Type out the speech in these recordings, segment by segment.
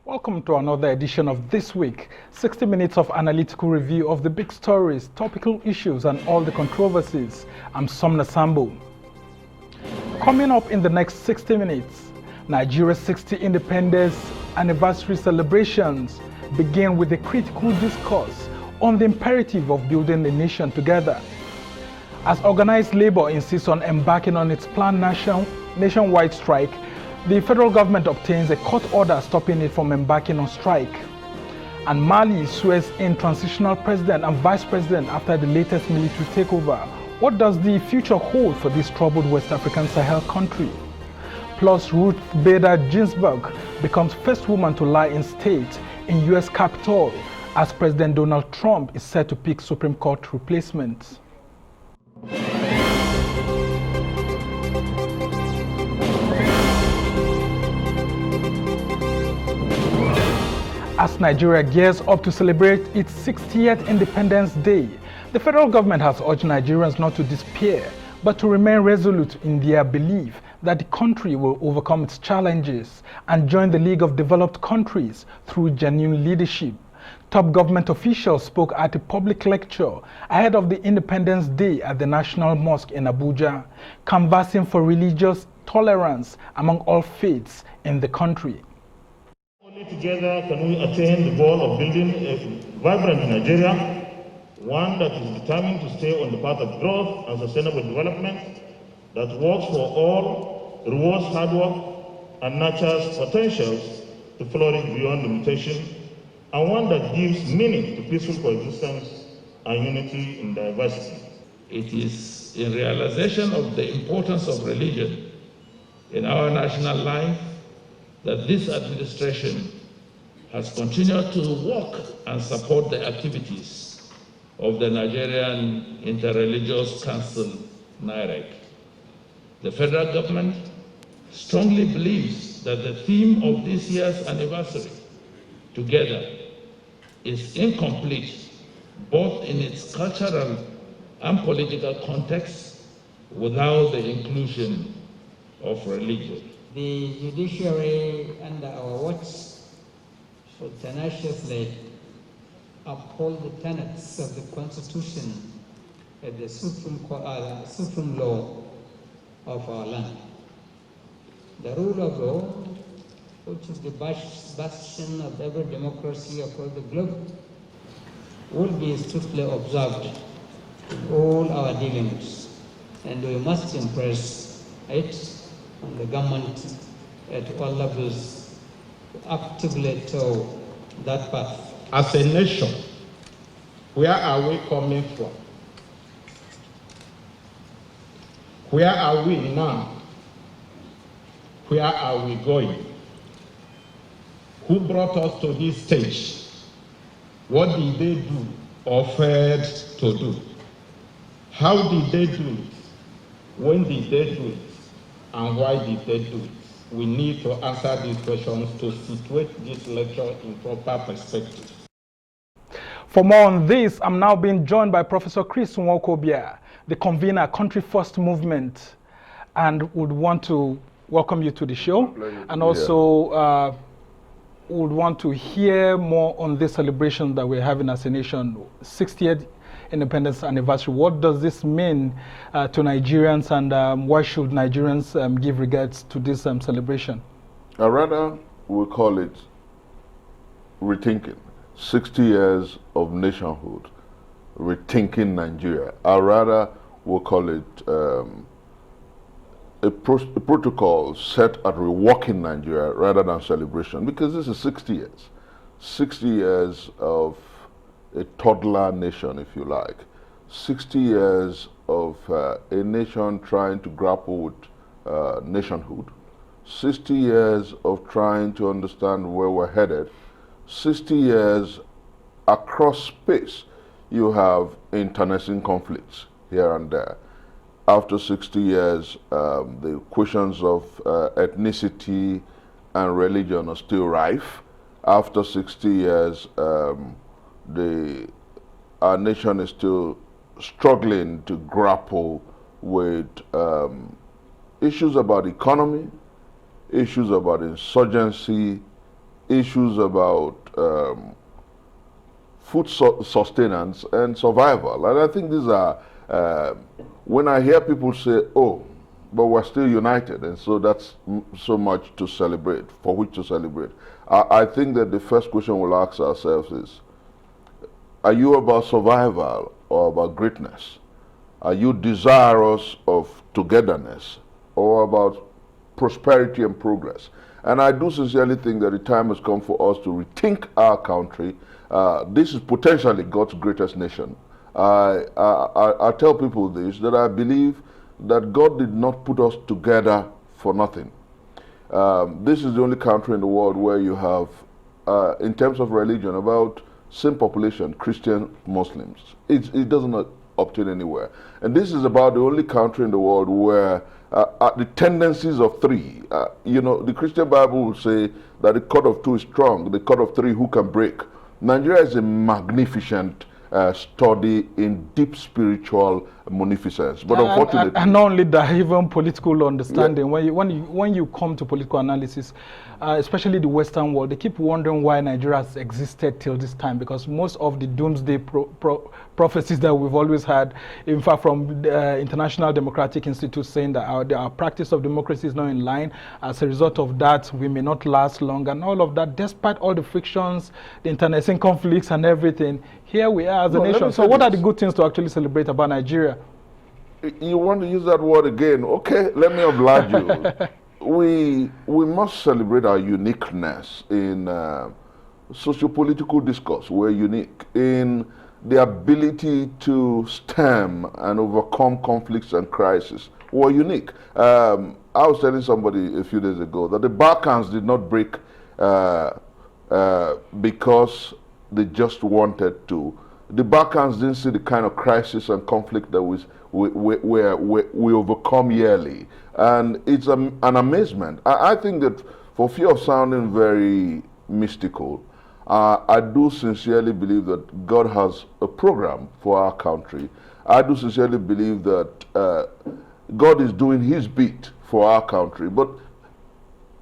Welcome to another edition of This Week, 60 minutes of analytical review of the big stories, topical issues, and all the controversies. I'm Somna Sambo. Coming up in the next 60 minutes, Nigeria's 60th independence anniversary celebrations begin with a critical discourse on the imperative of building a nation together. As organized labor insists on embarking on its planned nationwide strike, the federal government obtains a court order stopping it from embarking on strike. And Mali swears in transitional president and vice president after the latest military takeover. What does the future hold for this troubled West African Sahel country? Plus, Ruth Bader Ginsburg becomes first woman to lie in state in U.S. Capitol as President Donald Trump is set to pick Supreme Court replacement. As Nigeria gears up to celebrate its 60th Independence Day, the federal government has urged Nigerians not to despair, but to remain resolute in their belief that the country will overcome its challenges and join the League of Developed Countries through genuine leadership. Top government officials spoke at a public lecture ahead of the Independence Day at the National Mosque in Abuja, canvassing for religious tolerance among all faiths in the country. Only together can we attain the goal of building a vibrant Nigeria, one that is determined to stay on the path of growth and sustainable development, that works for all, rewards hard work, and nurtures potentials to flourish beyond limitation, and one that gives meaning to peaceful coexistence and unity in diversity. It is in realization of the importance of religion in our national life that this administration has continued to work and support the activities of the Nigerian Interreligious Council, NIREC. The federal government strongly believes that the theme of this year's anniversary, Together, is incomplete both in its cultural and political context without the inclusion of religion. The judiciary under our watch should tenaciously uphold the tenets of the Constitution and the supreme law of our land. The rule of law, which is the bastion of every democracy across the globe, will be strictly observed in all our dealings, and we must impress it on the government at all levels to actively tow that path. As a nation, where are we coming from? Where are we now? Where are we going? Who brought us to this stage? What did they do or failed to do? How did they do it? When did they do it? And why did they do it? We need to answer these questions to situate this lecture in proper perspective. For more on this, I'm now being joined by Professor Chris Nwokobia, the convener, Country First Movement, and would want to welcome you to the show. And also would want to hear more on this celebration that we're having as a nation, 60th Independence Anniversary. What does this mean to Nigerians, and why should Nigerians give regards to this celebration? I rather we call it rethinking. 60 years of nationhood, rethinking Nigeria. I rather we call it a protocol set at reworking Nigeria rather than celebration, because this is 60 years. 60 years of a toddler nation, if you like. 60 years of a nation trying to grapple with nationhood. 60 years of trying to understand where we're headed. 60 years across space. You have internecine conflicts here and there. After 60 years, the questions of ethnicity and religion are still rife. After 60 years, our nation is still struggling to grapple with issues about economy, issues about insurgency, issues about food sustenance and survival. And I think these are, when I hear people say, oh, but we're still united, and so that's so much to celebrate, for which to celebrate. I think that the first question we'll ask ourselves is, are you about survival or about greatness? Are you desirous of togetherness or about prosperity and progress? And I do sincerely think that the time has come for us to rethink our country. This is potentially God's greatest nation. I tell people this, that I believe that God did not put us together for nothing. This is the only country in the world where you have, in terms of religion, about same population, Christian, Muslims. It does not obtain anywhere. And this is about the only country in the world where the tendencies of three, the Christian Bible will say that the cord of two is strong, the cord of three, who can break? Nigeria is a magnificent study in deep spiritual munificence, but unfortunately, and not only that, even political understanding. Yeah. When you come to political analysis, especially the Western world, they keep wondering why Nigeria has existed till this time, because most of the doomsday prophecies that we've always had, in fact, from the International Democratic Institute, saying that our practice of democracy is not in line. As a result of that, we may not last long, and all of that, despite all the frictions, the internecine conflicts and everything. Here we are as a nation. So what are the good things to actually celebrate about Nigeria? You want to use that word again? Okay, let me oblige you. We must celebrate our uniqueness in socio-political discourse. We're unique in the ability to stem and overcome conflicts and crises. We're unique. I was telling somebody a few days ago that the Balkans did not break because they just wanted to. The Balkans didn't see the kind of crisis and conflict that we overcome yearly. And it's an amazement. I think that, for fear of sounding very mystical, I do sincerely believe that God has a program for our country. I do sincerely believe that God is doing his bit for our country. But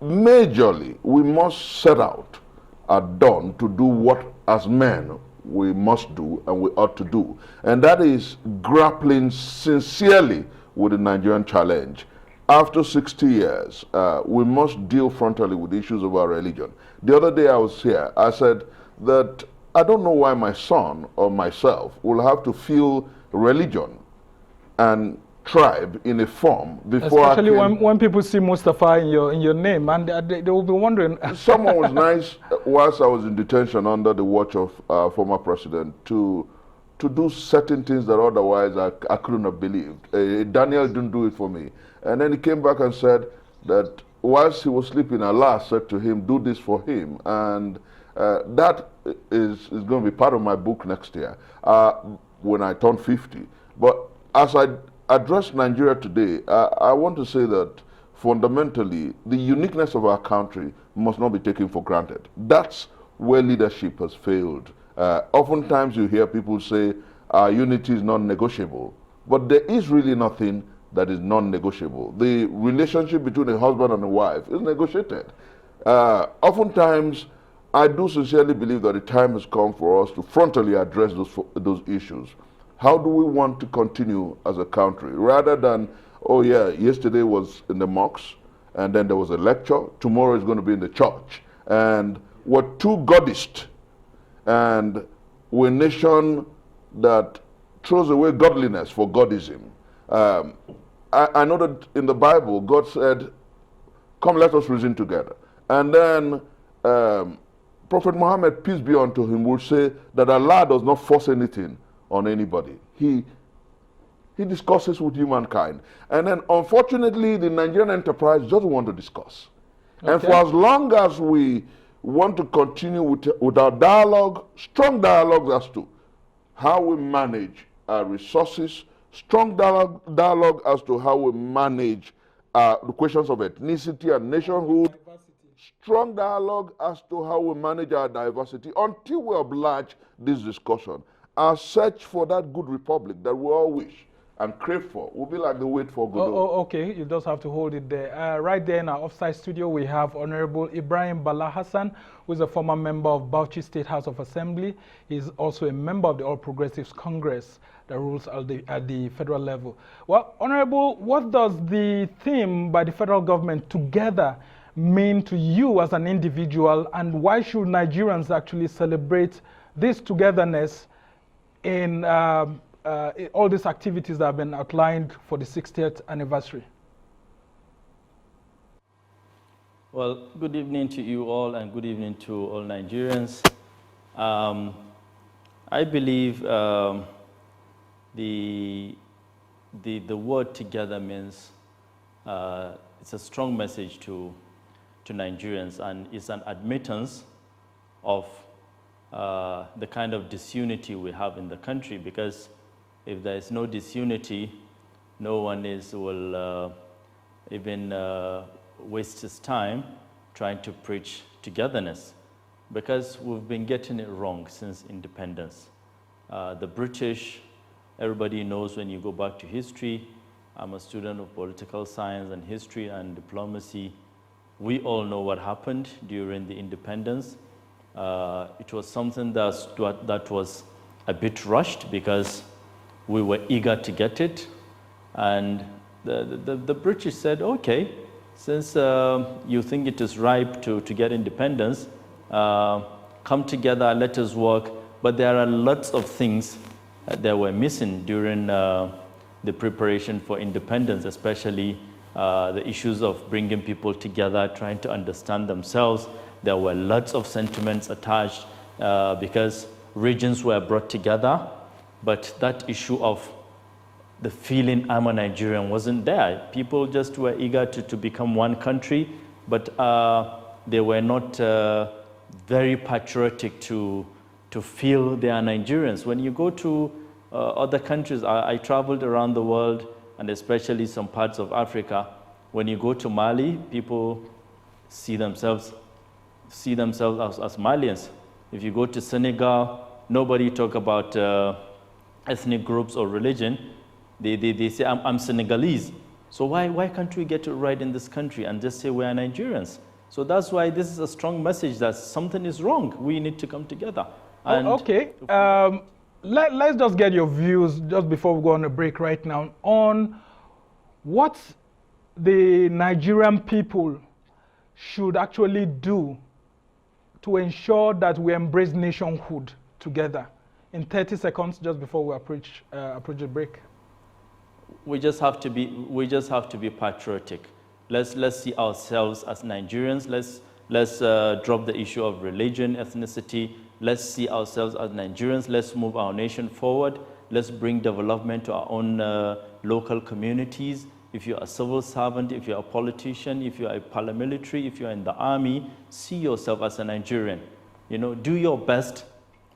majorly, we must set out at dawn to do what, as men, we must do and we ought to do. And that is grappling sincerely with the Nigerian challenge. After 60 years, we must deal frontally with the issues of our religion. The other day I was here, I said that I don't know why my son or myself will have to feel religion and tribe in a form before especially when people see Mustafa in your name, and they will be wondering. Someone was nice whilst I was in detention under the watch of former president to do certain things that otherwise I couldn't have believed. Daniel didn't do it for me. And then he came back and said that whilst he was sleeping, Allah said to him, do this for him. And that is going to be part of my book next year when I turn 50. But as I address Nigeria today, I want to say that fundamentally, the uniqueness of our country must not be taken for granted. That's where leadership has failed. Oftentimes you hear people say, unity is non-negotiable. But there is really nothing that is non-negotiable. The relationship between a husband and a wife is negotiated. Oftentimes, I do sincerely believe that the time has come for us to frontally address those issues. How do we want to continue as a country? Rather than, oh yeah, yesterday was in the mosque, and then there was a lecture, tomorrow is going to be in the church. And we're too Godist, and we're a nation that throws away godliness for Godism. I know that in the Bible, God said, come, let us reason together. And then Prophet Muhammad, peace be unto him, will say that Allah does not force anything on anybody. He discusses with humankind. And then, unfortunately, the Nigerian enterprise doesn't want to discuss. Okay. And for as long as we want to continue with our dialogue, strong dialogue as to how we manage our resources, strong dialogue as to how we manage the questions of ethnicity and nationhood, strong dialogue as to how we manage our diversity, until we oblige this discussion. Our search for that good republic that we all wish, and crave for. We'll be like the wait for Godot. Okay, you just have to hold it there. Right there in our offsite studio, we have Honorable Ibrahim Bala Hassan, who is a former member of Bauchi State House of Assembly. He's also a member of the All Progressives Congress that rules at the federal level. Well, Honorable, what does the theme by the federal government, Together, mean to you as an individual, and why should Nigerians actually celebrate this togetherness in all these activities that have been outlined for the 60th anniversary? Well, good evening to you all, and good evening to all Nigerians. I believe the word together means it's a strong message to Nigerians, and it's an admittance of the kind of disunity we have in the country, because if there is no disunity, no one will even waste his time trying to preach togetherness, because we've been getting it wrong since independence. The British, everybody knows when you go back to history, I'm a student of political science and history and diplomacy. We all know what happened during the independence. It was something that was a bit rushed because we were eager to get it. And the British said, okay, since you think it is ripe to get independence, come together, let us work. But there are lots of things that were missing during the preparation for independence, especially the issues of bringing people together, trying to understand themselves. There were lots of sentiments attached because regions were brought together, but that issue of the feeling I'm a Nigerian wasn't there. People just were eager to become one country, but they were not very patriotic to feel they are Nigerians. When you go to other countries, I traveled around the world, and especially some parts of Africa. When you go to Mali, people see themselves as Malians. If you go to Senegal, nobody talk about ethnic groups or religion. They say, I'm Senegalese. So why can't we get it right in this country and just say we are Nigerians? So that's why this is a strong message that something is wrong. We need to come together. And okay. Let's just get your views just before we go on a break right now on what the Nigerian people should actually do to ensure that we embrace nationhood together. In 30 seconds, just before we approach the break. We just have to be patriotic. Let's see ourselves as Nigerians. Let's drop the issue of religion, ethnicity. Let's see ourselves as Nigerians. Let's move our nation forward. Let's bring development to our own local communities. If you're a civil servant, if you're a politician, if you're a paramilitary, if you're in the army, see yourself as a Nigerian. You know, do your best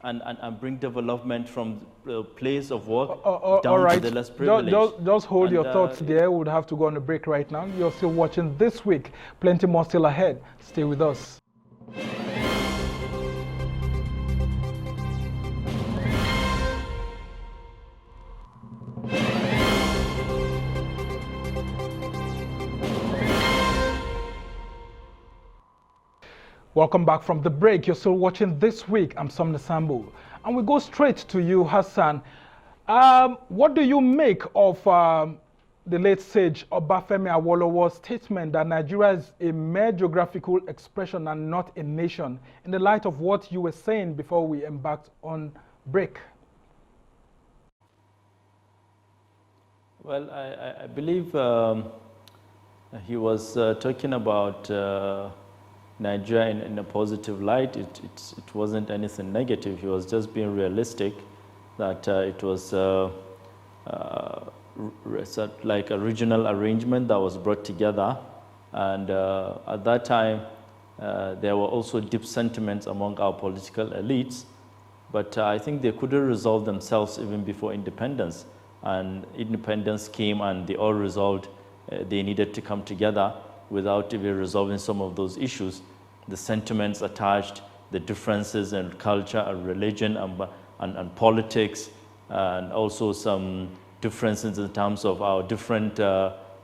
and bring development from the place of work down to the less privileged. Just hold your thoughts there. We would have to go on a break right now. You're still watching This Week. Plenty more still ahead. Stay with us. Welcome back from the break. You're still watching This Week. I'm Somna Sambo. And we go straight to you, Hassan. What do you make of the late sage Obafemi Awolowo's statement that Nigeria is a mere geographical expression and not a nation, in the light of what you were saying before we embarked on break? Well, I believe he was talking about Nigeria in a positive light. It wasn't anything negative. He was just being realistic that it was like a regional arrangement that was brought together. And at that time, there were also deep sentiments among our political elites. But I think they couldn't resolve themselves even before independence. And independence came and they all resolved they needed to come together without even resolving some of those issues. The sentiments attached, the differences in culture and religion and politics, and also some differences in terms of our different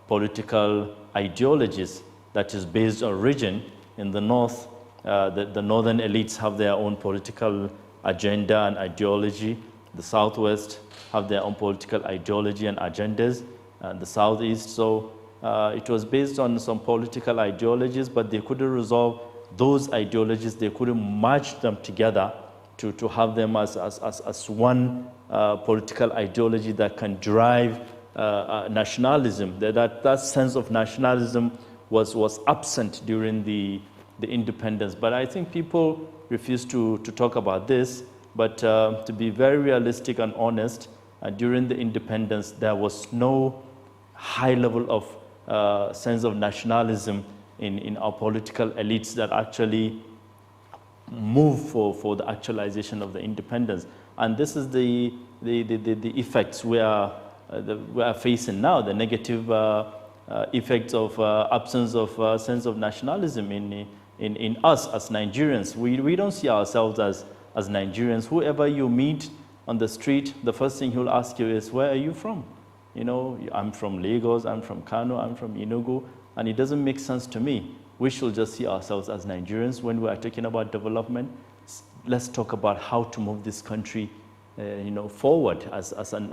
political ideologies that is based on region. In the north, the northern elites have their own political agenda and ideology. The southwest have their own political ideology and agendas, and the southeast. So it was based on some political ideologies, but they couldn't resolve those ideologies. They couldn't merge them together to have them as one political ideology that can drive nationalism. That sense of nationalism was absent during the independence. But I think people refuse to talk about this. But to be very realistic and honest, during the independence, there was no high level of sense of nationalism in our political elites that actually move for the actualization of the independence. And this is the effects we are facing now, the negative effects of absence of sense of nationalism in us as Nigerians. We don't see ourselves as Nigerians. Whoever you meet on the street, the first thing he'll ask you is, where are you from? You know, I'm from Lagos, I'm from Kano, I'm from Enugu, and it doesn't make sense to me. We should just see ourselves as Nigerians. When we are talking about development, let's talk about how to move this country forward as an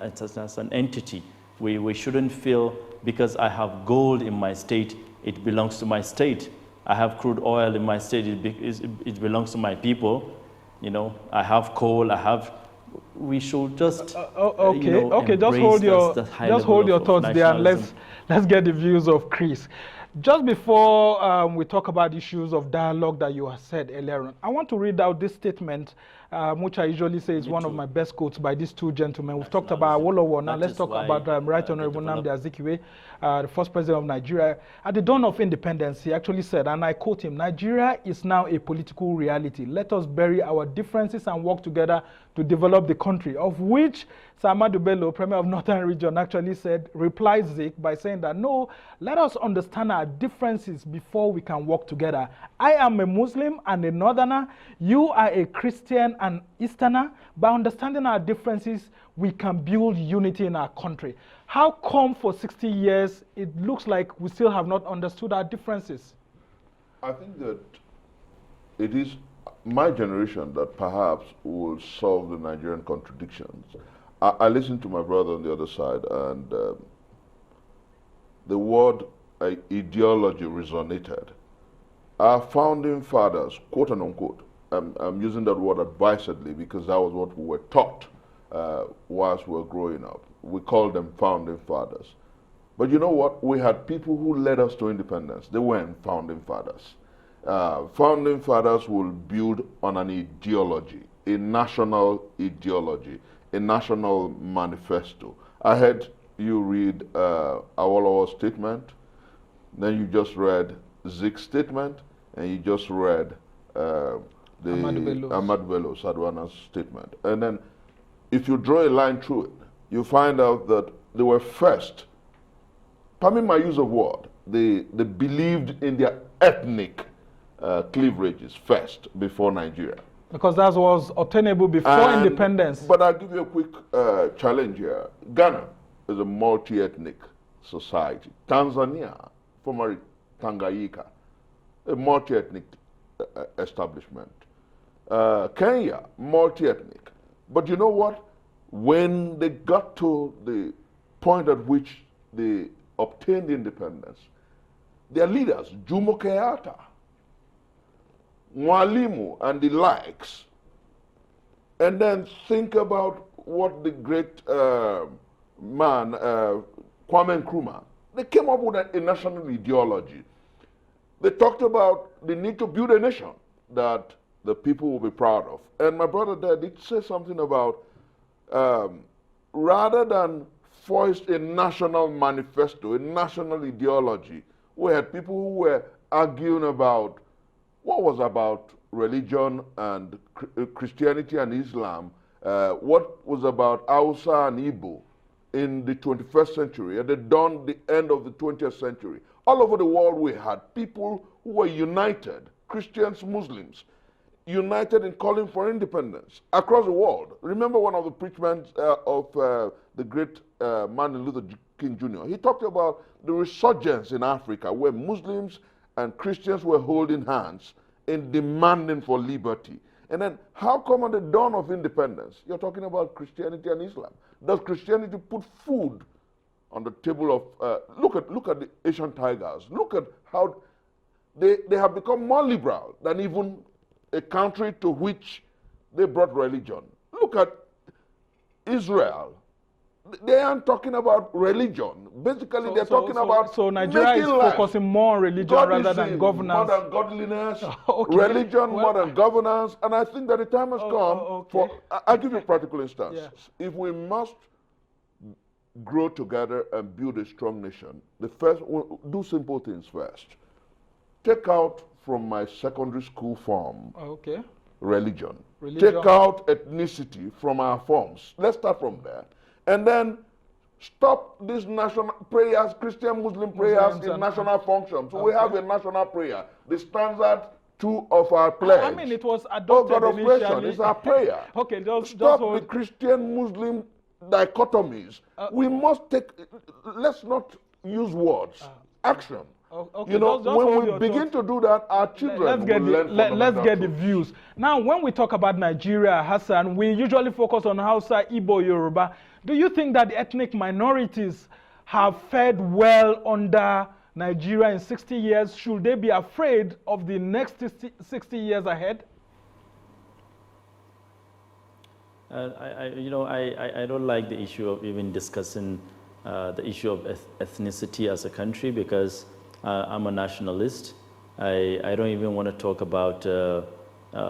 entity. We shouldn't feel because I have gold in my state, it belongs to my state. I have crude oil in my state, it belongs to my people. You know, I have coal, we should just just hold your thoughts there, and let's get the views of Chris. Just before we talk about issues of dialogue that you have said earlier on, I want to read out this statement, which I usually say is one of my best quotes by these two gentlemen. We've talked about Awolowo. Now let's talk about Right Honorable Nnamdi Azikiwe, the first president of Nigeria. At the dawn of independence, he actually said, and I quote him, "Nigeria is now a political reality. Let us bury our differences and work together to develop the country," of which Sir Ahmadu Bello, Premier of Northern Region, actually replied Zik by saying that, no, let us understand our differences before we can work together. I am a Muslim and a Northerner. You are a Christian and Easterner. By understanding our differences, we can build unity in our country. How come for 60 years it looks like we still have not understood our differences? I think that it is my generation that perhaps will solve the Nigerian contradictions. I listened to my brother on the other side, and the word ideology resonated. Our founding fathers, quote and unquote, I'm using that word advisedly because that was what we were taught whilst we were growing up. We called them founding fathers. But you know what? We had people who led us to independence. They weren't founding fathers. Founding fathers will build on an ideology, a national ideology, a national manifesto. I heard you read Awolowo's statement, then you just read Zik's statement, and you just read Ahmadu Bello Sardauna statement. And then if you draw a line through it, you find out that they were first, pardon my use of word, they believed in their ethnic cleavages first before Nigeria. Because that was obtainable before independence. But I'll give you a quick challenge here. Ghana is a multi-ethnic society. Tanzania, formerly Tanganyika, a multi-ethnic establishment. Kenya, multi-ethnic. But you know what? When they got to the point at which they obtained independence, their leaders, Jomo Kenyatta, Mwalimu and the likes, and then think about what the great man, Kwame Nkrumah, they came up with a national ideology. They talked about the need to build a nation that the people will be proud of. And my brother there did say something about rather than foist a national manifesto, a national ideology, we had people who were arguing about what was about religion and Christianity and Islam, what was about Hausa and Igbo in the 21st century, at the dawn, the end of the 20th century. All over the world we had people who were united, Christians, Muslims, united in calling for independence across the world. Remember one of the preachments of the great Martin Luther King Jr. He talked about the resurgence in Africa where Muslims and Christians were holding hands in demanding for liberty. And then how come at the dawn of independence, you're talking about Christianity and Islam? Does Christianity put food on the table of, look at the Asian tigers. Look at how they have become more liberal than even a country to which they brought religion. Look at Israel. They aren't talking about religion. Basically, they're talking about so Nigeria is focusing more on religion rather than governance. More than godliness, Okay. religion, more than governance. And I think that the time has come for, I'll give you a practical instance. Yeah. If we must grow together and build a strong nation, we'll do simple things first. Take out from my secondary school form religion. Take out ethnicity from our forms. Let's start from there. And then stop these national prayers, Christian, Muslim prayers in national functions. So we have a national prayer, the standard 2 of our pledge. I mean, it was adopted God of creation is our prayer. Okay, stop the Christian, Muslim dichotomies. We must let's not use words, action. Okay, you know, when we begin to do that, our children will learn. Let's get the views. Now, when we talk about Nigeria, Hassan, we usually focus on Hausa, Igbo, Yoruba. Do you think that the ethnic minorities have fared well under Nigeria in 60 years? Should they be afraid of the next 60 years ahead? I don't like the issue of even discussing the issue of ethnicity as a country because I'm a nationalist. I don't even want to talk about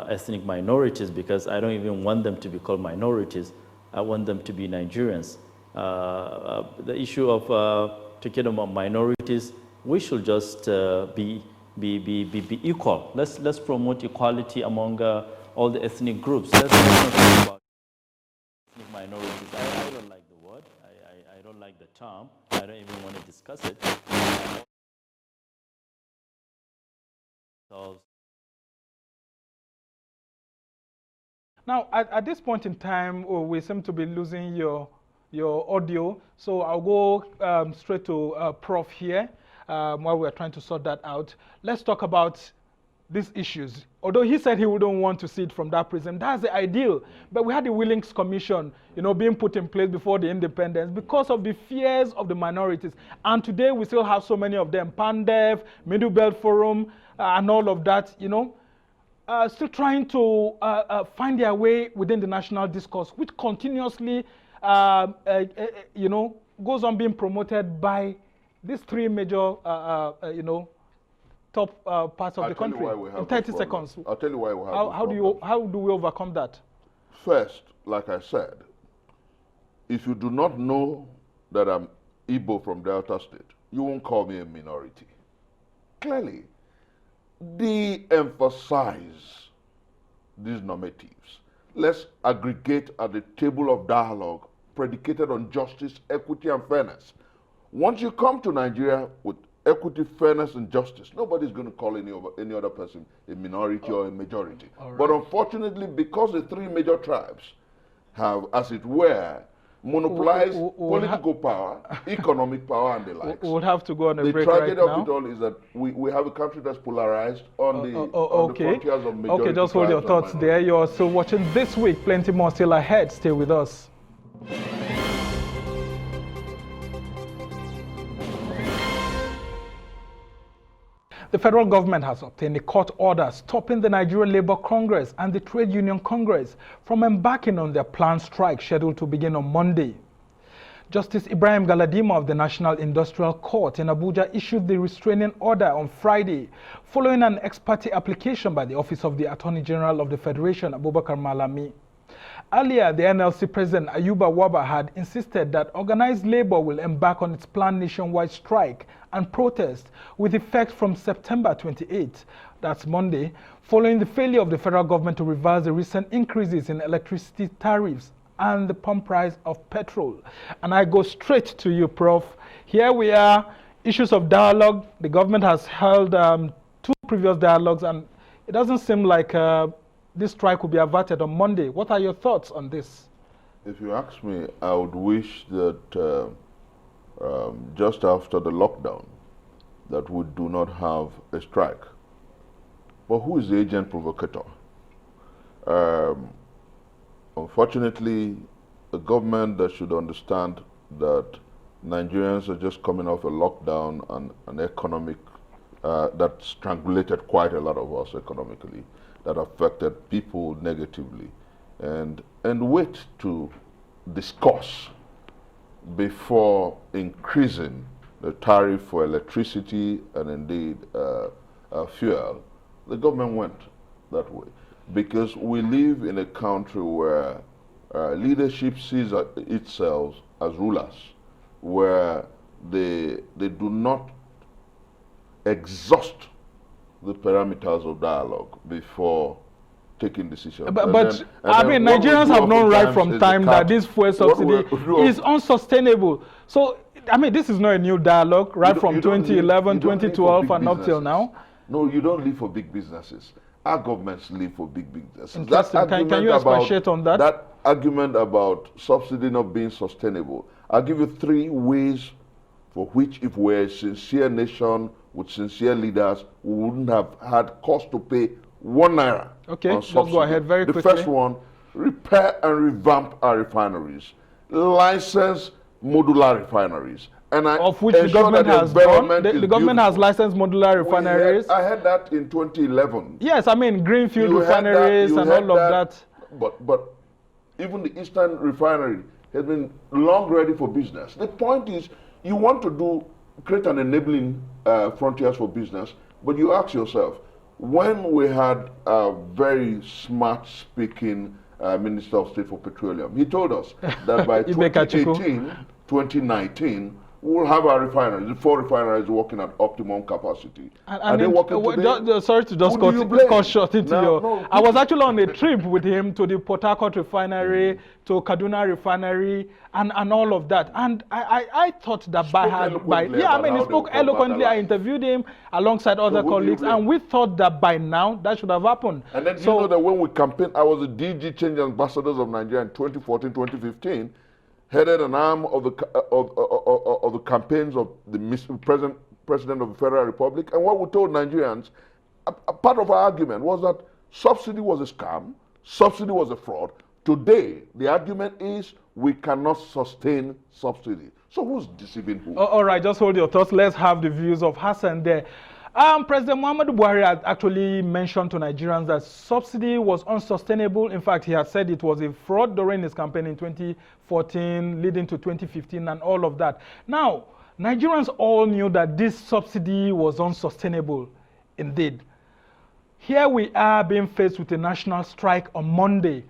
ethnic minorities because I don't even want them to be called minorities. I want them to be Nigerians. The issue of talking about minorities, we should just be equal. Let's promote equality among all the ethnic groups. Let's not talk about ethnic minorities. I don't like the word. I don't like the term. I don't even want to discuss it. Now, at this point in time, we seem to be losing your audio, so I'll go straight to Prof here while we're trying to sort that out. Let's talk about these issues. Although he said he wouldn't want to see it from that prism, that's the ideal. But we had the Willings Commission, being put in place before the independence because of the fears of the minorities. And today we still have so many of them, PANDEF, Middle Belt Forum, and all of that, still trying to find their way within the national discourse, which continuously, goes on being promoted by these three major, top parts of the country. In 30 seconds. I'll tell you why we have how do we overcome that? First, like I said, if you do not know that I'm Igbo from Delta State, you won't call me a minority. Clearly, de-emphasize these normatives. Let's aggregate at the table of dialogue predicated on justice, equity, and fairness. Once you come to Nigeria with equity, fairness, and justice, nobody's going to call any other person a minority or a majority. Right. But unfortunately, because the three major tribes have, as it were, monopolized political power, economic power, and the likes. We'll have to go on a break right now. The tragedy of it all is that we have a country that's polarized on the frontiers of majority. Okay, just hold your thoughts there. You're still watching This Week. Plenty more still ahead. Stay with us. The federal government has obtained a court order stopping the Nigerian Labour Congress and the Trade Union Congress from embarking on their planned strike scheduled to begin on Monday. Justice Ibrahim Galadima of the National Industrial Court in Abuja issued the restraining order on Friday following an ex parte application by the Office of the Attorney General of the Federation, Abubakar Malami. Earlier, the NLC President Ayuba Waba had insisted that organized labor will embark on its planned nationwide strike and protest with effect from September 28, that's Monday, following the failure of the federal government to reverse the recent increases in electricity tariffs and the pump price of petrol. And I go straight to you, Prof. Here we are, issues of dialogue. The government has held two previous dialogues, and it doesn't seem like the this strike will be averted on Monday. What are your thoughts on this? If you ask me, I would wish that just after the lockdown, that we do not have a strike. But who is the agent provocateur? Unfortunately, a government that should understand that Nigerians are just coming off a lockdown and an economic that strangulated quite a lot of us economically, that affected people negatively, and wait to discuss before increasing the tariff for electricity and indeed fuel. The government went that way because we live in a country where leadership sees itself as rulers, where they do not exhaust the parameters of dialogue before taking decisions. But I mean, Nigerians have known right from time that this fuel subsidy is unsustainable. So, I mean, this is not a new dialogue, right from 2011, 2012, and up till now. No, you don't live for big businesses. Our governments live for big businesses. Interesting. Can you expatiate on that? That argument about subsidy not being sustainable. I'll give you 3 ways for which, if we're a sincere nation with sincere leaders, we wouldn't have had cost to pay 1 naira. Okay, let's go ahead very quickly. The first one, repair and revamp our refineries. License modular refineries. And of which the government has done. The government has licensed modular refineries. I had that in 2011. Yes, I mean greenfield refineries and all of that. But even the Eastern refinery has been long ready for business. The point is, you want to create an enabling frontiers for business, but you ask yourself, when we had a very smart-speaking Minister of State for Petroleum, he told us that by 2018, 2019, we'll have our refineries, the 4 refineries working at optimum capacity. Are they working today? Sorry to just cut short into your... I was actually on a trip with him to the Port Harcourt refinery, to Kaduna refinery, and all of that. And I thought that he spoke eloquently. I interviewed him alongside other colleagues, and we thought that by now that should have happened. And then you know that when we campaigned, I was the DG Change Ambassadors of Nigeria in 2014, 2015, headed an arm of the campaigns of the President of the Federal Republic. And what we told Nigerians, a part of our argument was that subsidy was a scam, subsidy was a fraud. Today, the argument is we cannot sustain subsidy. So who's deceiving who? All right, just hold your thoughts. Let's have the views of Hassan there. President Muhammadu Buhari had actually mentioned to Nigerians that subsidy was unsustainable. In fact, he had said it was a fraud during his campaign in 2014, leading to 2015 and all of that. Now, Nigerians all knew that this subsidy was unsustainable, indeed. Here we are being faced with a national strike on Monday.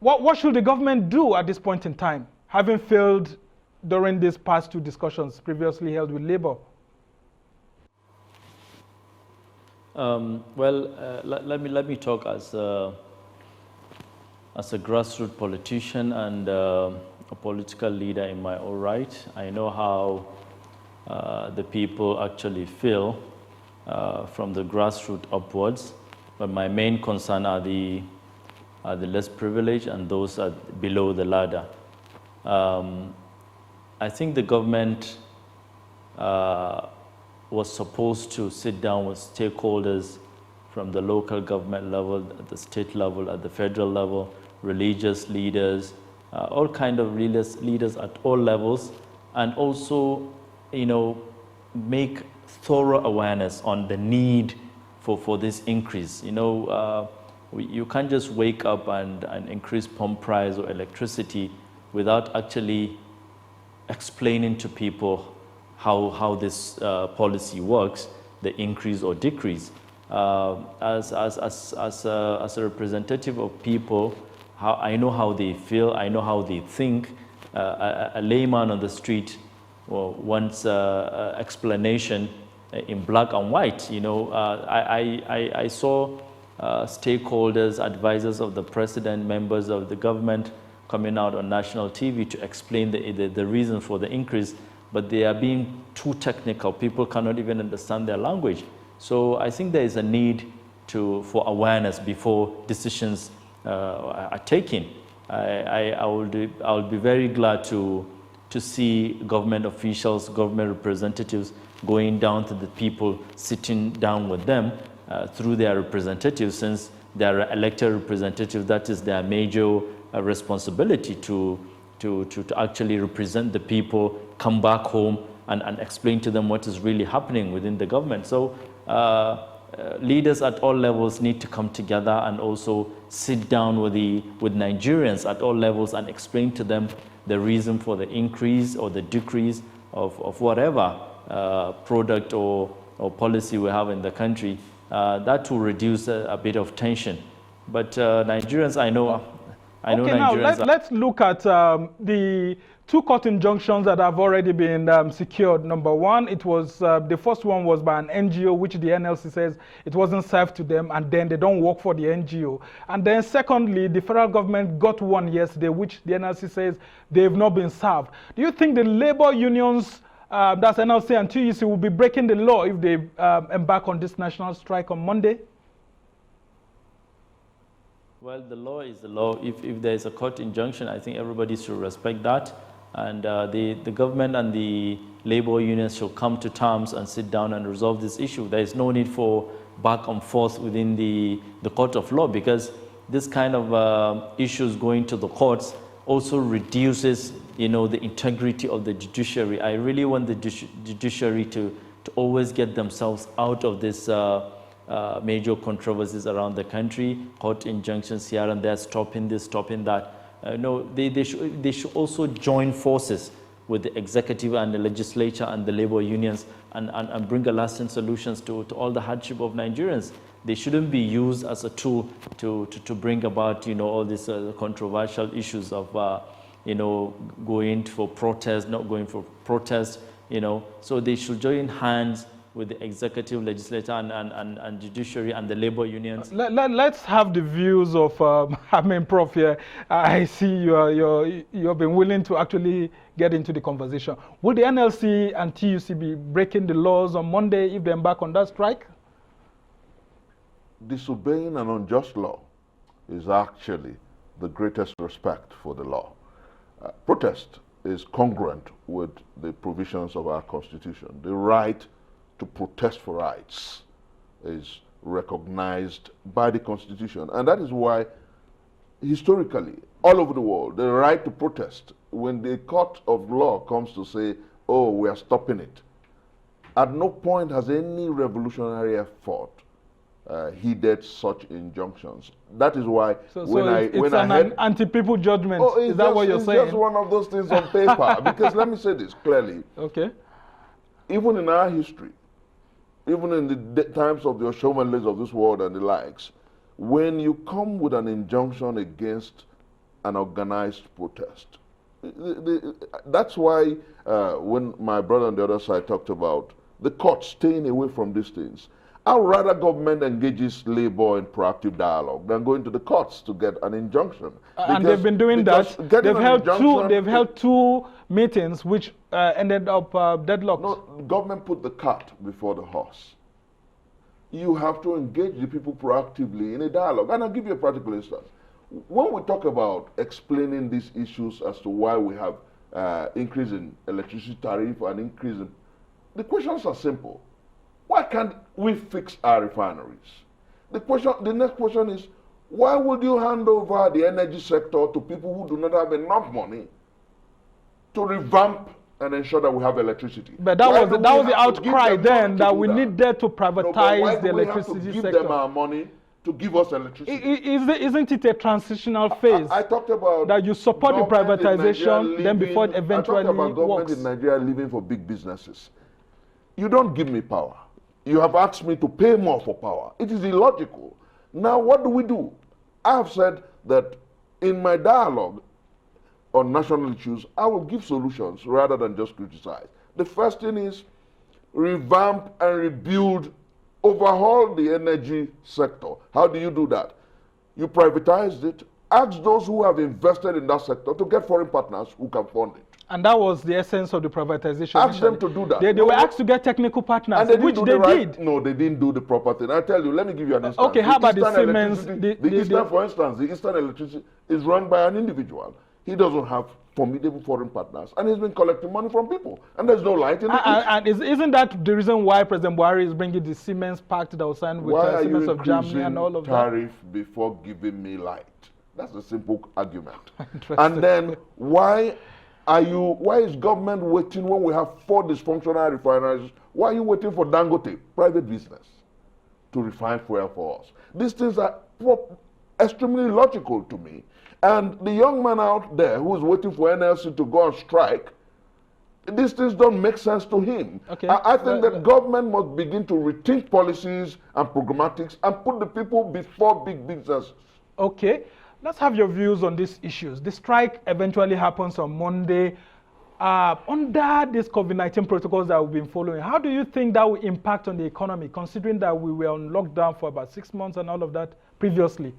What should the government do at this point in time, having failed during these past 2 discussions previously held with Labour? Let me talk as a grassroots politician and a political leader in my own right. I know how the people actually feel from the grassroots upwards, but my main concern are the less privileged and those below the ladder. I think the government was supposed to sit down with stakeholders from the local government level, at the state level, at the federal level, religious leaders, all kind of leaders at all levels, and also, make thorough awareness on the need for this increase. You can't just wake up and increase pump price or electricity without actually explaining to people how this policy works, the increase or decrease. As a representative of people, I know how they feel, I know how they think. A layman on the street wants explanation in black and white. I saw stakeholders, advisors of the president, members of the government coming out on national TV to explain the reason for the increase, but they are being too technical. People cannot even understand their language. So I think there is a need for awareness before decisions are taken. I will be very glad to see government officials, government representatives going down to the people, sitting down with them through their representatives, since they are elected representatives. That is their major responsibility to actually represent the people, come back home and explain to them what is really happening within the government. So leaders at all levels need to come together and also sit down with Nigerians at all levels and explain to them the reason for the increase or the decrease of whatever product or policy we have in the country. That will reduce a bit of tension. But Nigerians, I know Okay, Nigerians. now let's look at the two court injunctions that have already been secured. Number one, it was the first one was by an NGO, which the NLC says it wasn't served to them, and then they don't work for the NGO. And then secondly, the federal government got one yesterday, which the NLC says they've not been served. Do you think the labor unions, that's NLC and TUC, will be breaking the law if they embark on this national strike on Monday? Well, the law is the law. If there is a court injunction, I think everybody should respect that. And the government and the labor unions should come to terms and sit down and resolve this issue. There is no need for back and forth within the court of law, because this kind of issues going to the courts also reduces, the integrity of the judiciary. I really want the judiciary to always get themselves out of this major controversies around the country, court injunctions here and there, stopping this, stopping that. No, they should also join forces with the executive and the legislature and the labor unions and bring a lasting solutions to all the hardship of Nigerians. They shouldn't be used as a tool to bring about, all these controversial issues of, going for protest, not going for protest, So they should join hands with the executive, legislature, and judiciary and the labor unions. Let's have the views of Prof here. I see you've been willing to actually get into the conversation. Will the NLC and TUC be breaking the laws on Monday if they embark on that strike? Disobeying an unjust law is actually the greatest respect for the law. Protest is congruent with the provisions of our Constitution. The right to protest for rights is recognized by the Constitution. And that is why, historically, all over the world, the right to protest, when the court of law comes to say, oh, we are stopping it, at no point has any revolutionary effort heeded such injunctions. That is why it's an anti-people judgment. Is that what you're saying? It's just one of those things on paper. Because let me say this clearly. Okay. Even in our history, even in the times of the Oshomanles of this world and the likes, when you come with an injunction against an organized protest, that's why when my brother on the other side talked about the court staying away from these things, I'd rather government engages labor in proactive dialogue than going to the courts to get an injunction. And they've been doing that. They've held two meetings which ended up deadlocked. No, government put the cart before the horse. You have to engage the people proactively in a dialogue. And I'll give you a practical instance. When we talk about explaining these issues as to why we have increase in electricity tariff and increase in... The questions are simple. Why can't we fix our refineries? The next question is, why would you hand over the energy sector to people who do not have enough money to revamp and ensure that we have electricity? But that was the outcry then, that we needed to privatize the electricity sector. Why do we have to give them our money to give us electricity? Isn't it a transitional phase? I talked about that you support the privatization, then before it eventually I talked about government works. in Nigeria living for big businesses. You don't give me power. You have asked me to pay more for power. It is illogical. Now, what do? I have said that in my dialogue on national issues, I will give solutions rather than just criticize. The first thing is revamp and rebuild, overhaul the energy sector. How do you do that? You privatized it. Ask those who have invested in that sector to get foreign partners who can fund it. And that was the essence of the privatization. Ask them to do that. They were asked to get technical partners, and they which did they the right, did. No, they didn't do the proper thing. I tell you, let me give you an instance. Okay, how about the Siemens? For instance, the Eastern Electricity is run by an individual. He doesn't have formidable foreign partners, and he's been collecting money from people, and there's no light in the And isn't that the reason why President Buhari is bringing the Siemens Pact that was signed with Siemens of Germany and all of that? Why are you increasing tariff before giving me light? That's a simple argument. And then why is government waiting when we have 4 dysfunctional refineries? Why are you waiting for Dangote, private business, to refine fuel for us? These things are extremely logical to me. And the young man out there who is waiting for NLC to go on strike, these things don't make sense to him. Okay. I think that government must begin to rethink policies and programmatics and put the people before big business. Okay. Let's have your views on these issues. The strike eventually happens on Monday. Under these COVID-19 protocols that we've been following, how do you think that will impact on the economy, considering that we were on lockdown for about 6 months and all of that previously?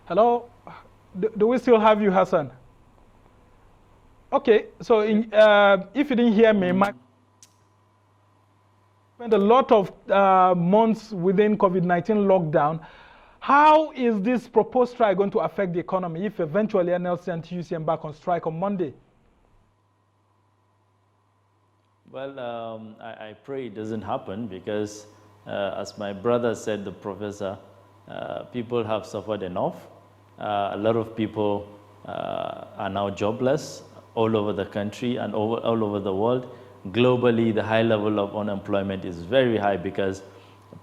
Hello? Do we still have you, Hassan? Okay, so if you didn't hear me, spent a lot of months within COVID-19 lockdown. How is this proposed strike going to affect the economy if eventually NLC and TUC embark on strike on Monday? Well, I pray it doesn't happen because, as my brother said, the professor, people have suffered enough. A lot of people are now jobless all over the country and all over the world. Globally, the high level of unemployment is very high because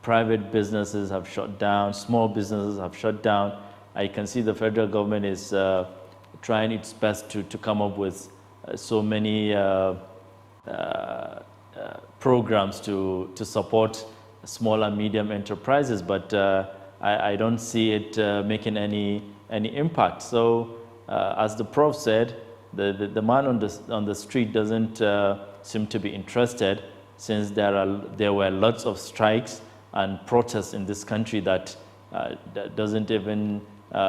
private businesses have shut down, small businesses have shut down. I can see the federal government is trying its best to come up with so many programs to support small and medium enterprises, but I don't see it making any impact. So, as the prof said, the man on the street doesn't seem to be interested, since there were lots of strikes and protests in this country that doesn't even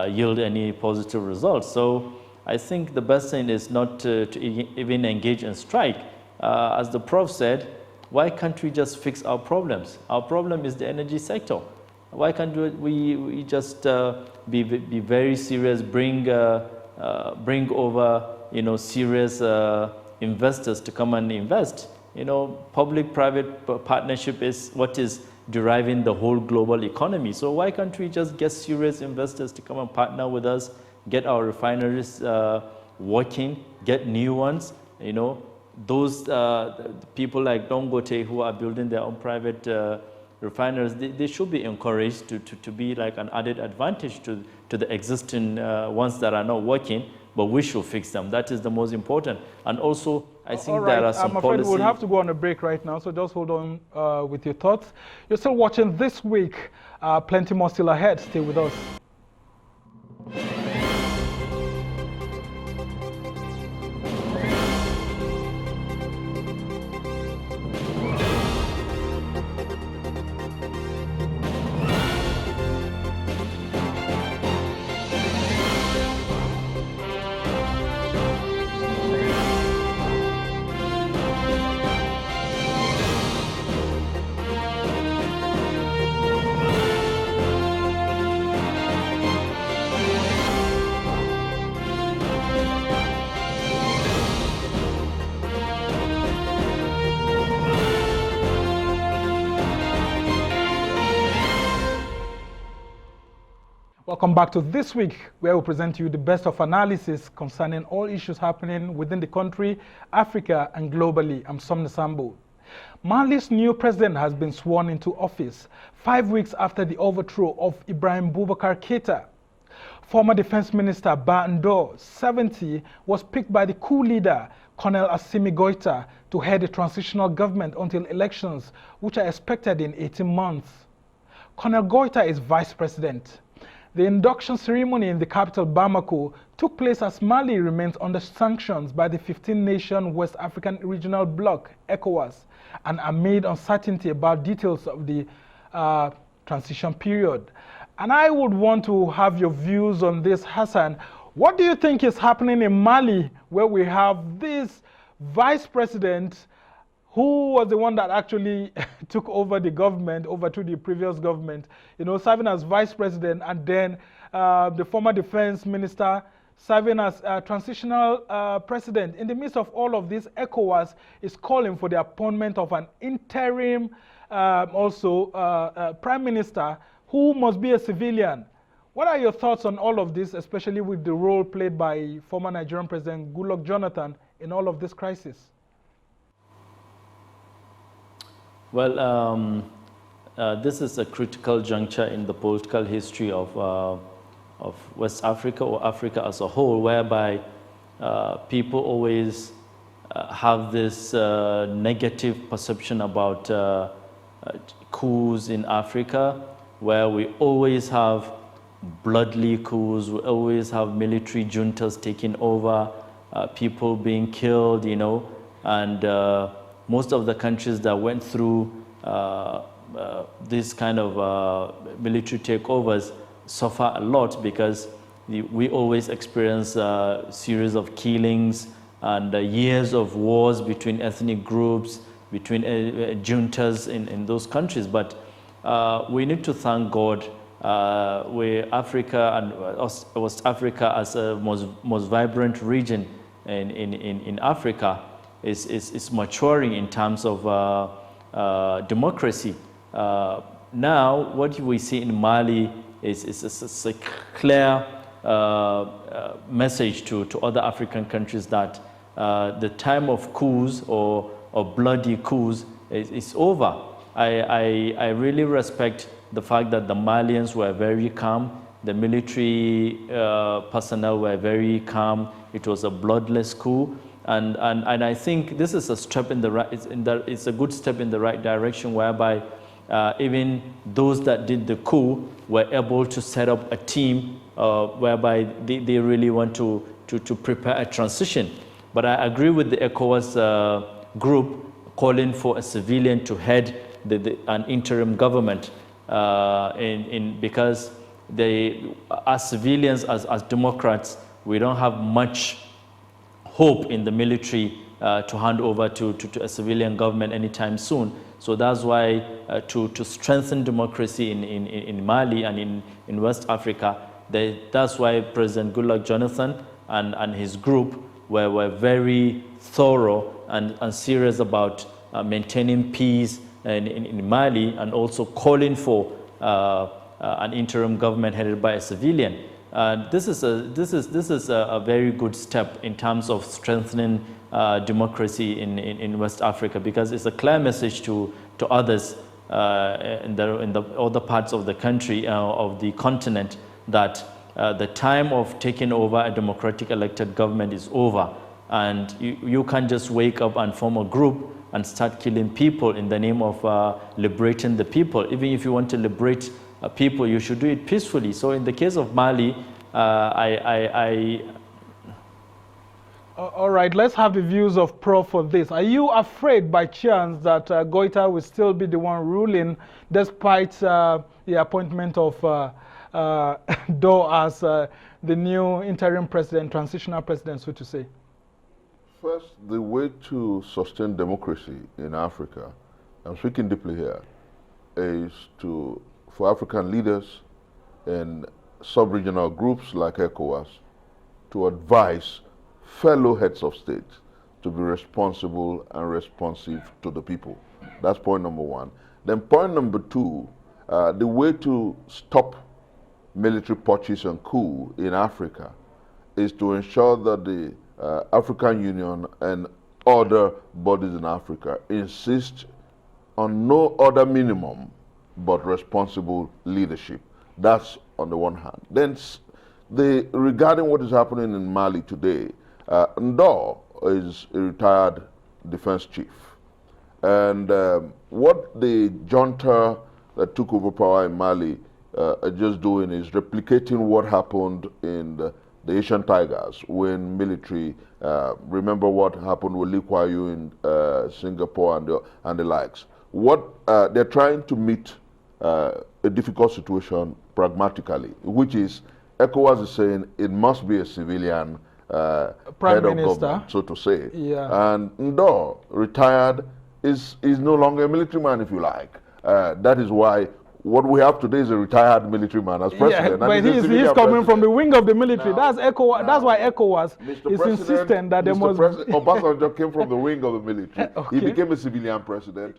yield any positive results. So I think the best thing is not to even engage in strike. As the prof said, why can't we just fix our problems? Our problem is the energy sector. Why can't we just be very serious, bring over serious investors to come and invest? Public-private partnership is what is deriving the whole global economy. So why can't we just get serious investors to come and partner with us, get our refineries working, get new ones? Those people like Dangote who are building their own private refineries, they should be encouraged to be like an added advantage to the existing ones that are not working, but we should fix them. That is the most important. And also, I think there are some policies. I'm afraid we'll have to go on a break right now, so just hold on with your thoughts. You're still watching This Week. Plenty more still ahead. Stay with us. Welcome back to This Week, where we present to you the best of analysis concerning all issues happening within the country, Africa, and globally. I'm Somna Sambo. Mali's new president has been sworn into office 5 weeks after the overthrow of Ibrahim Boubacar Keita. Former Defense Minister Ba Ndor, 70, was picked by the coup leader, Colonel Assimi Goita, to head a transitional government until elections, which are expected in 18 months. Colonel Goita is vice president. The induction ceremony in the capital Bamako took place as Mali remains under sanctions by the 15-nation West African Regional Bloc, ECOWAS, and amid uncertainty about details of the transition period. And I would want to have your views on this, Hassan. What do you think is happening in Mali, where we have this vice president who was the one that actually took over the government, overtook the previous government, serving as vice president, and then the former defense minister serving as transitional president. In the midst of all of this, ECOWAS is calling for the appointment of an interim prime minister who must be a civilian. What are your thoughts on all of this, especially with the role played by former Nigerian President Goodluck Jonathan in all of this crisis? Well, this is a critical juncture in the political history of West Africa, or Africa as a whole, whereby people always have this negative perception about coups in Africa, where we always have bloodly coups, we always have military juntas taking over, people being killed, and most of the countries that went through this kind of military takeovers suffer a lot, because we always experience a series of killings and years of wars between ethnic groups, between juntas in those countries. But we need to thank God. Africa and West Africa, as a most vibrant region in Africa, is maturing in terms of democracy. Now, what we see in Mali is a clear message to other African countries that the time of coups or bloody coups is over. I really respect the fact that the Malians were very calm, the military personnel were very calm. It was a bloodless coup, and I think this is a step in the right. It's a good step in the right direction, whereby even those that did the coup were able to set up a team whereby they really want to prepare a transition. But I agree with the ECOWAS group calling for a civilian to head an interim government, because as civilians, as Democrats, we don't have much hope in the military to hand over to a civilian government anytime soon. So that's why to strengthen democracy in Mali and in West Africa, that's why President Goodluck Jonathan and his group were very thorough and serious about maintaining peace in Mali, and also calling for an interim government headed by a civilian. This is a very good step in terms of strengthening democracy in West Africa, because it's a clear message to others in the other parts of the country, of the continent, that the time of taking over a democratic elected government is over, and you can't just wake up and form a group and start killing people in the name of liberating the people. Even if you want to liberate people, you should do it peacefully. So in the case of Mali, All right, let's have the views of Prof for this. Are you afraid by chance that Goita will still be the one ruling, despite the appointment of Doe as the new interim president, transitional president, so to say? First, the way to sustain democracy in Africa, I'm speaking deeply here, is for African leaders and sub-regional groups like ECOWAS to advise fellow heads of state to be responsible and responsive to the people. That's point number one. Then point number two, the way to stop military purchase and coup in Africa is to ensure that the African Union and other bodies in Africa insist on no other minimum but responsible leadership. That's on the one hand. Then regarding what is happening in Mali today, Ndor is a retired defense chief. And what the junta that took over power in Mali are just doing is replicating what happened in the Asian Tigers when military, remember what happened with Lee Kuan Yew in Singapore and the likes. What they're trying to meet a difficult situation pragmatically, which is ECOWAS is saying it must be a civilian Prime head of Minister, government, so to say. Yeah. And Ndo, retired, is no longer a military man, if you like. That is why what we have today is a retired military man as president. Yeah, but he's coming from the wing of the military. That's ECOWAS. That's why ECOWAS is insistent that there must. Obasanjo came from the wing of the military. Okay. He became a civilian president.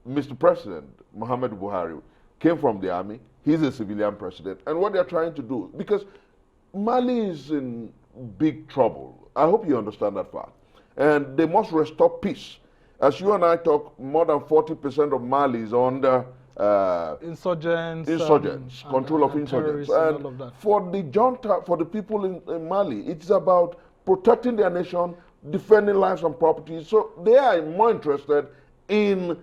Mr. President Muhammad Buhari came from the army. He's a civilian president. And what they're trying to do, because Mali is in big trouble. I hope you understand that fact. And they must restore peace. As you and I talk, more than 40% of Mali is under insurgents, control of insurgents. And all of that. For the junta, for the people in Mali, it's about protecting their nation, defending lives and property. So they are more interested in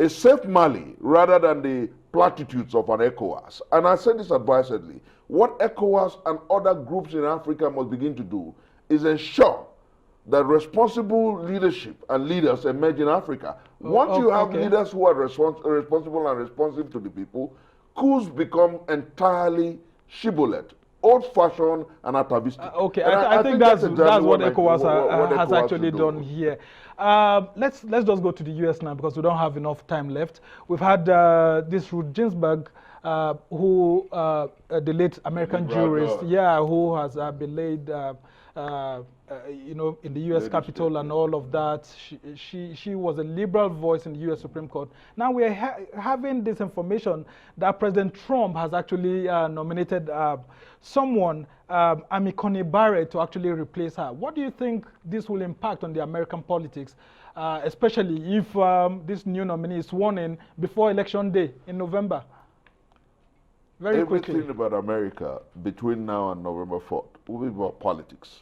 a safe Mali rather than the platitudes of an ECOWAS. And I say this advisedly. What ECOWAS and other groups in Africa must begin to do is ensure that responsible leadership and leaders emerge in Africa. Once you have leaders who are responsible and responsive to the people, coups become entirely shibboleth, old-fashioned and atavistic. I think that's what ECOWAS has actually done here. Let's just go to the US now because we don't have enough time left. We've had this Ruth Ginsburg, who the late American jurist, who has been laid, in the U.S. Capitol and all of that. She was a liberal voice in the U.S. Supreme Court. Now we are having this information that President Trump has actually nominated someone, Amy Coney Barrett, to actually replace her. What do you think this will impact on the American politics, especially if this new nominee is sworn in before Election Day in November? Very quickly. Everything about America between now and November 4th will be about politics.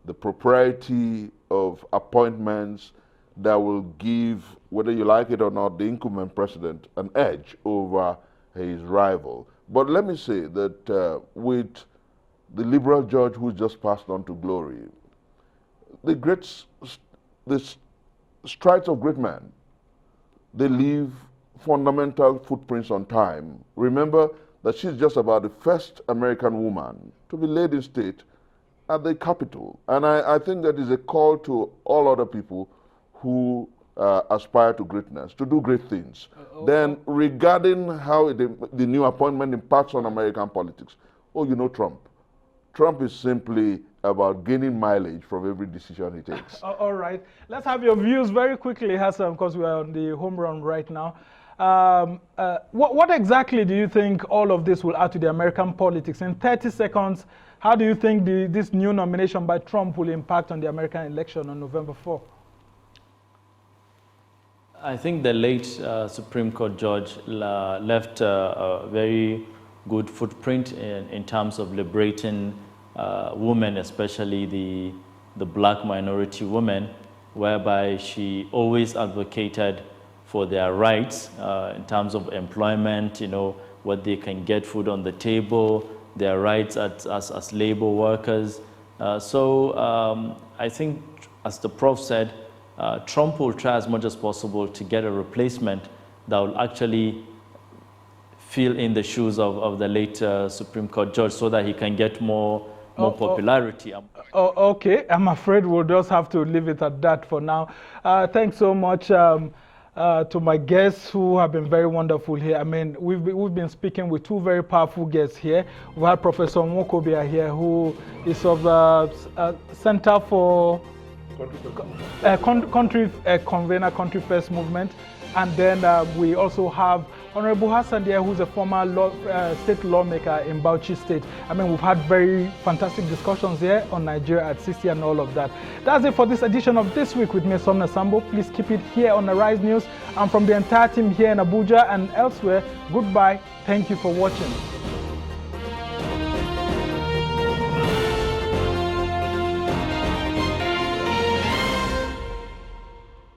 The propriety of appointments that will give, whether you like it or not, the incumbent president an edge over his rival. But let me say that with the liberal judge who just passed on to glory, the strides of great men, they leave fundamental footprints on time. Remember that she's just about the first American woman to be laid in state at the Capitol. And I think that is a call to all other people who aspire to greatness, to do great things. Then regarding how the new appointment impacts on American politics, Trump. Trump is simply about gaining mileage from every decision he takes. All right. Let's have your views very quickly, Hassan, because we are on the home run right now. What exactly do you think all of this will add to the American politics? In 30 seconds, how do you think this new nomination by Trump will impact on the American election on November 4? I think the late Supreme Court judge left a very good footprint in terms of liberating women, especially the black minority women, whereby she always advocated for their rights in terms of employment, what they can get, food on the table, their rights as labor workers. So I think, as the prof said, Trump will try as much as possible to get a replacement that will actually fill in the shoes of the late Supreme Court judge so that he can get more popularity. Okay, I'm afraid we'll just have to leave it at that for now. Thanks so much to my guests who have been very wonderful here. I mean, we've been speaking with two very powerful guests here. We had Professor Nwokobia here, who is of the Center for Convener Country First Movement. And then we also have Honorable Hassan there, who's a former state lawmaker in Bauchi State. I mean, we've had very fantastic discussions here on Nigeria at 60 and all of that. That's it for this edition of This Week with me, Somna Sambo. Please keep it here on Arise News. And from the entire team here in Abuja and elsewhere, goodbye. Thank you for watching.